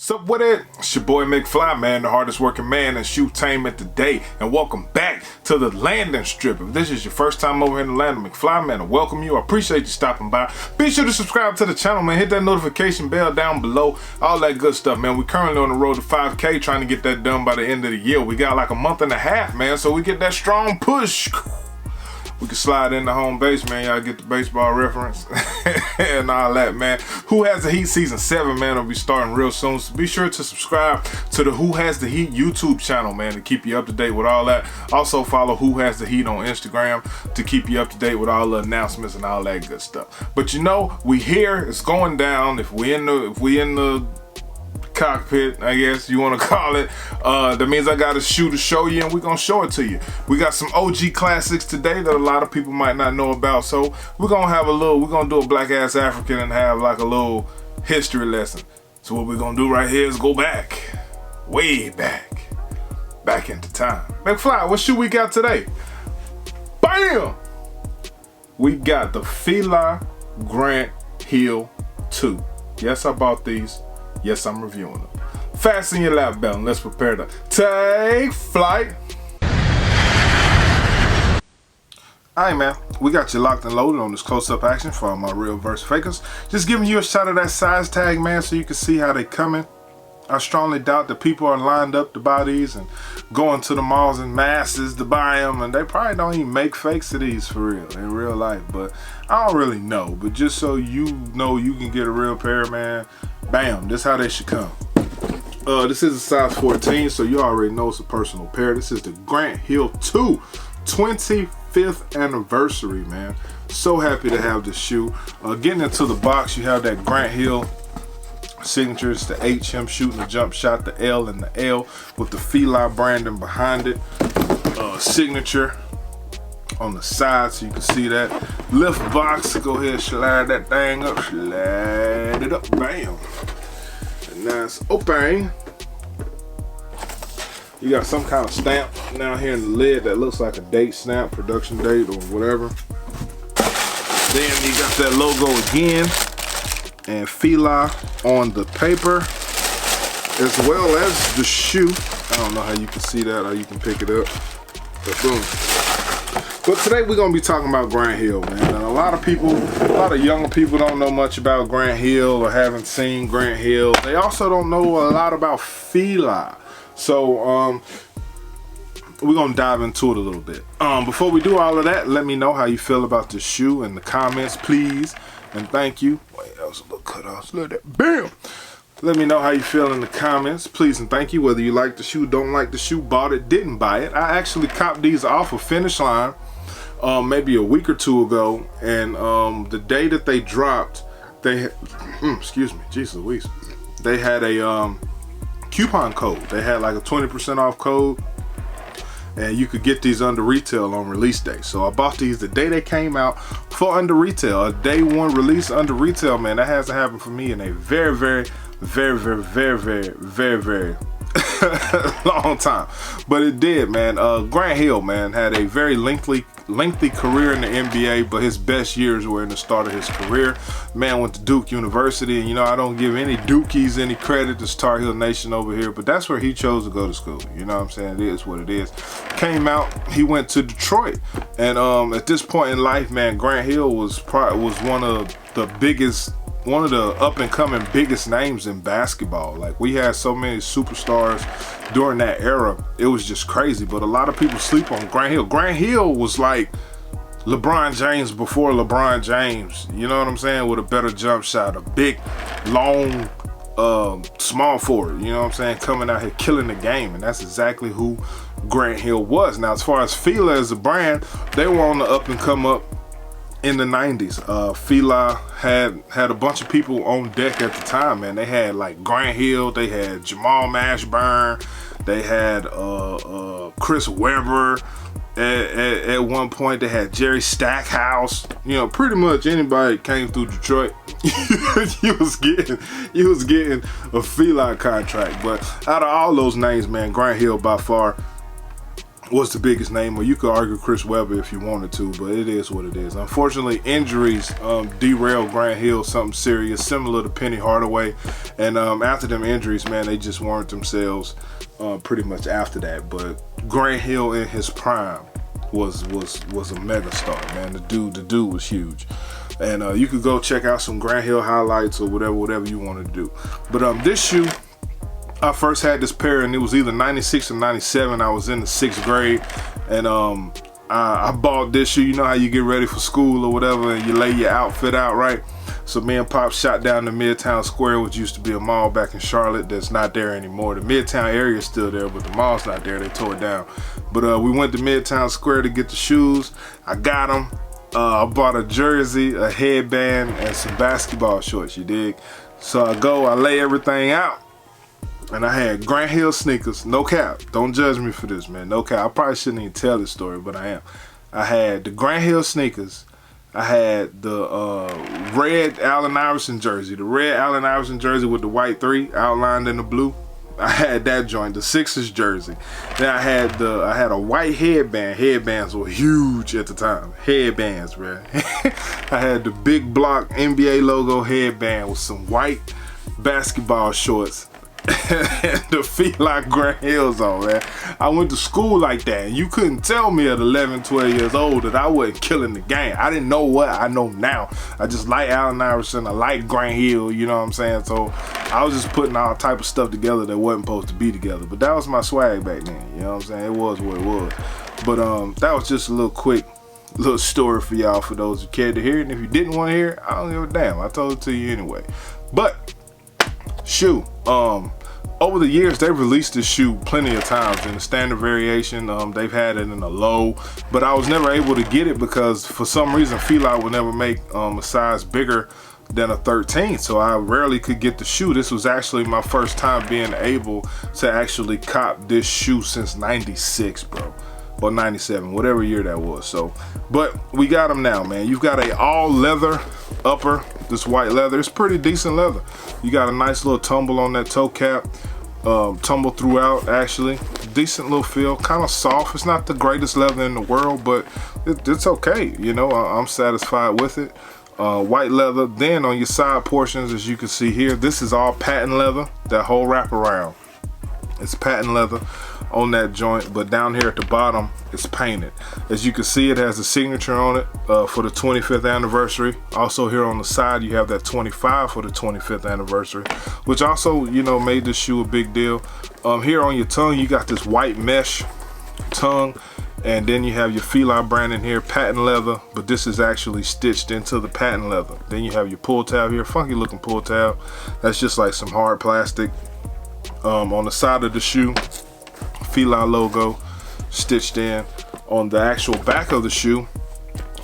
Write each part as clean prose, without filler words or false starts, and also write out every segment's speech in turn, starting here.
Sup with it? It's your boy McFly, man, the hardest working man in shoe-tainment today, and welcome back to the landing strip. If this is your first time over here in the land of McFly, man, I welcome you. I appreciate you stopping by. Be sure to subscribe to the channel, man. Hit that notification bell down below. All that good stuff, man. We're currently on the road to 5K, trying to get that done by the end of the year. We got like a month and a half, man, so we get that strong push. We can slide in the home base, man. Y'all get the baseball reference and all that, man. Who Has the Heat Season 7, man, will be starting real soon. So be sure to subscribe to the Who Has the Heat YouTube channel, man, to keep you up to date with all that. Also follow Who Has the Heat on Instagram to keep you up to date with all the announcements and all that good stuff. But you know, we here. It's going down. If we in the cockpit, I guess you want to call it, that means I got a shoe to show you, and we're gonna show it to you. We got some OG classics today that a lot of people might not know about, so we're gonna do a Black Ass African and have like a little history lesson. So what we're gonna do right here is go back, way back into time. McFly, what shoe we got today? Bam! We got the Fila Grant Hill 2. Yes, I bought these. Yes, I'm reviewing them. Fasten your lap belt and let's prepare to take flight. Alright, man, we got you locked and loaded on this close-up action for all my real verse fakers. Just giving you a shot of that size tag, man, so you can see how they coming. I strongly doubt that people are lined up to buy these and going to the malls in masses to buy them, and they probably don't even make fakes of these for real, in real life, but I don't really know. But just so you know you can get a real pair, man, bam, this is how they should come. This is a size 14, so you already know it's a personal pair. This is the Grant Hill 2 25th anniversary, man. So happy to have this shoe. Getting into the box, you have that Grant Hill signature. It's the H, him shooting the jump shot, the L and the L with the Fila branding behind it. Signature on the side, so you can see that. Lift box, go ahead, slide that thing up, slide it up, bam. And now it's open. You got some kind of stamp down here in the lid that looks like a date stamp, production date or whatever. Then you got that logo again, and Fila on the paper, as well as the shoe. I don't know how you can see that, how you can pick it up, but boom. But today we're gonna be talking about Grant Hill, man. And a lot of younger people don't know much about Grant Hill or haven't seen Grant Hill. They also don't know a lot about Fila. So we're gonna dive into it a little bit. Before we do all of that, let me know how you feel about this shoe in the comments, please. And thank you. Wait, that was a little cut off. Look at that. Bam! Let me know how you feel in the comments, please and thank you. Whether you like the shoe, don't like the shoe, bought it, didn't buy it. I actually copped these off of Finish Line maybe a week or two ago, and the day that they dropped, they had, excuse me, Jesus Louise, they had a coupon code. They had like a 20% off code, and you could get these under retail on release day. So I bought these the day they came out for under retail, a day one release under retail, man. That hasn't happened for me in a very long time, but it did, man. Grant Hill, man, had a very lengthy career in the NBA, but his best years were in the start of his career. Man went to Duke University, and you know, I don't give any Dukies any credit, to Tar Heel Nation over here, but that's where he chose to go to school. You know what I'm saying? It is what it is. Came out, he went to Detroit, and at this point in life, man, Grant Hill was one of the up-and-coming biggest names in basketball. Like, we had so many superstars during that era, it was just crazy. But a lot of people sleep on Grant Hill. Grant Hill was like LeBron James before LeBron James, you know what I'm saying, with a better jump shot, a big, long, small forward, you know what I'm saying, coming out here killing the game. And that's exactly who Grant Hill was. Now, as far as Fila as a brand, they were on the up and come up in the 90s. Fila had a bunch of people on deck at the time, man. They had like Grant Hill, they had Jamal Mashburn, they had Chris Webber. At one point, they had Jerry Stackhouse. You know, pretty much anybody that came through Detroit, you was getting a Fila contract. But out of all those names, man, Grant Hill by far was the biggest name, or you could argue Chris Webber if you wanted to, but it is what it is. Unfortunately, injuries derailed Grant Hill, something serious, similar to Penny Hardaway. And after them injuries, man, they just weren't themselves pretty much after that. But Grant Hill in his prime was a mega star, man. The dude was huge. And you could go check out some Grant Hill highlights or whatever you want to do. But this shoe, I first had this pair, and it was either 96 or 97. I was in the 6th grade, and I bought this shoe. You know how you get ready for school or whatever, and you lay your outfit out, right? So me and Pop shot down to Midtown Square, which used to be a mall back in Charlotte that's not there anymore. The Midtown area is still there, but the mall's not there. They tore it down. But we went to Midtown Square to get the shoes. I got them. I bought a jersey, a headband, and some basketball shorts, you dig? So I lay everything out. And I had Grant Hill sneakers, no cap. Don't judge me for this, man, no cap. I probably shouldn't even tell this story, but I am. I had the Grant Hill sneakers. I had the red Allen Iverson jersey, the red Allen Iverson jersey with the white 3 outlined in the blue. I had that joint, the Sixers jersey. Then I had a white headband. Headbands were huge at the time. Headbands, man. I had the big block NBA logo headband with some white basketball shorts. The Fila Grant Hills on, man. I went to school like that, and you couldn't tell me at 11, 12 years old that I wasn't killing the game. I didn't know what I know now. I just like Allen Iverson, I like Grant Hill, you know what I'm saying? So I was just putting all type of stuff together that wasn't supposed to be together. But that was my swag back then, you know what I'm saying? It was what it was. But that was just a little story for y'all, for those who cared to hear it. And if you didn't want to hear it, I don't give a damn. I told it to you anyway. But shoe, over the years they've released this shoe plenty of times in the standard variation. They've had it in a low, but I was never able to get it because for some reason Fila would never make a size bigger than a 13, so I rarely could get the shoe. This was actually my first time being able to actually cop this shoe since 96, bro, or 97, whatever year that was. So, but we got them now, man. You've got a all leather upper, this white leather. It's pretty decent leather. You got a nice little tumble on that toe cap, tumble throughout, actually. Decent little feel, kind of soft. It's not the greatest leather in the world, but it's okay. You know, I'm satisfied with it. White leather. Then on your side portions, as you can see here, this is all patent leather. That whole wraparound, it's patent leather on that joint, but down here at the bottom it's painted. As you can see, it has a signature on it for the 25th anniversary. Also here on the side you have that 25 for the 25th anniversary, which also, you know, made this shoe a big deal. Here on your tongue you got this white mesh tongue, and then you have your Fila brand in here, patent leather, but this is actually stitched into the patent leather. Then you have your pull tab here, funky looking pull tab. That's just like some hard plastic. On the side of the shoe, Fila logo stitched in. On the actual back of the shoe,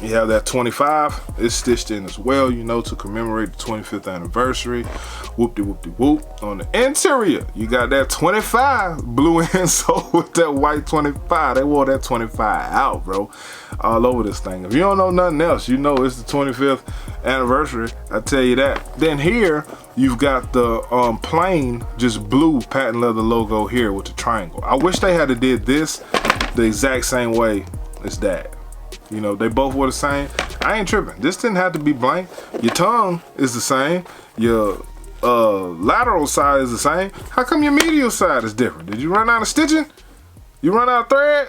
you have that 25. It's stitched in as well, you know, to commemorate the 25th anniversary. Whoop-de-whoop-de-whoop. On the interior, you got that 25 blue insole with that white 25. They wore that 25 out, bro, all over this thing. If you don't know nothing else, you know it's the 25th anniversary, I tell you that. Then here you've got the plain just blue patent leather logo here with the triangle. I wish they had did this the exact same way as that. You know, they both were the same. I ain't tripping. This didn't have to be blank. Your tongue is the same. Your lateral side is the same. How come your medial side is different? Did you run out of stitching? You run out of thread?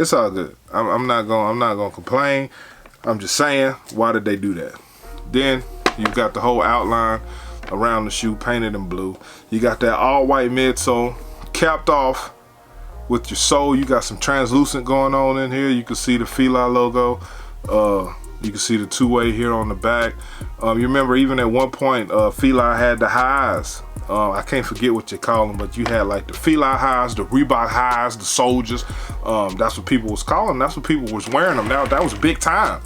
It's all good. I'm not gonna complain. I'm just saying, why did they do that? Then you've got the whole outline around the shoe painted in blue. You got that all white midsole capped off with your sole. You got some translucent going on in here. You can see the Fila logo. You can see the two-way here on the back. You remember even at one point Fila had the highs. I can't forget what you call them, but you had like the Fila highs, the Reebok highs, the Soldiers. That's what people was calling. That's what people was wearing them. Now that was big time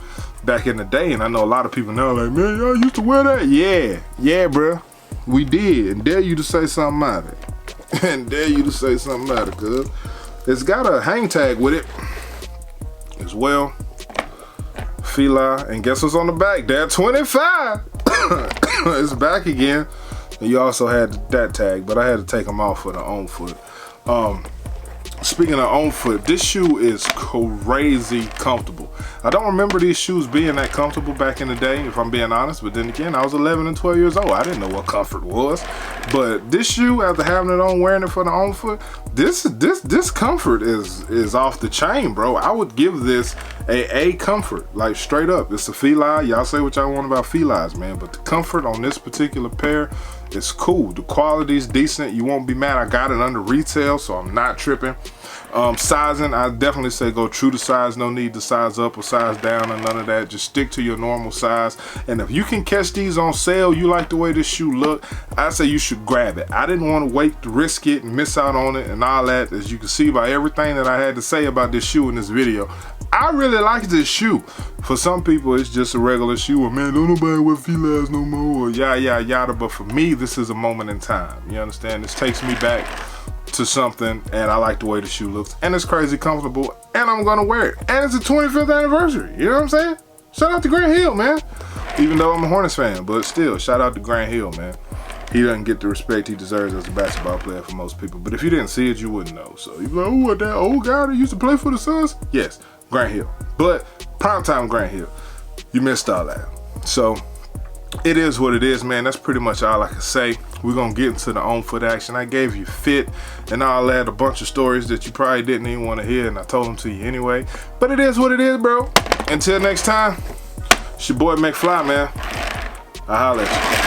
back in the day, and I know a lot of people now like, man, y'all used to wear that. Yeah, bro, we did. And dare you to say something about it. And dare you to say something about it, cuz it's got a hang tag with it as well. Fila, and guess what's on the back? That 25. It's back again. And you also had that tag, but I had to take them off for the on foot. speaking of on foot, this shoe is crazy comfortable. I don't remember these shoes being that comfortable back in the day, if I'm being honest, but then again, I was 11 and 12 years old. I didn't know what comfort was. But this shoe, after having it on, wearing it for the on foot, this comfort is off the chain, bro. I would give this a comfort, like straight up. It's a Fila. Y'all say what y'all want about Filas, man, but the comfort on this particular pair is cool. The quality's decent. You won't be mad. I got it under retail, so I'm not tripping. Sizing, I definitely say go true to size. No need to size up or size down or none of that. Just stick to your normal size. And if you can catch these on sale, you like the way this shoe look, I say you should grab it. I didn't want to wait to risk it and miss out on it and all that. As you can see by everything that I had to say about this shoe in this video, I really like this shoe. For some people, it's just a regular shoe, or man, don't nobody wear Filas no more, or yada yada. But for me, this is a moment in time. You understand? This takes me back to something, and I like the way the shoe looks, and it's crazy comfortable, and I'm gonna wear it. And it's the 25th anniversary. You know what I'm saying? Shout out to Grant Hill, man. Even though I'm a Hornets fan, but still, shout out to Grant Hill, man. He doesn't get the respect he deserves as a basketball player for most people. But if you didn't see it, you wouldn't know. So you're like, oh, what, that old guy that used to play for the Suns? Yes, Grant Hill. But primetime Grant Hill, you missed all that. So it is what it is, man. That's pretty much all I can say. We're gonna get into the on foot action. I gave you fit and all that, a bunch of stories that you probably didn't even want to hear, and I told them to you anyway. But it is what it is, bro. Until next time, it's your boy McFly, man. I'll holler at you.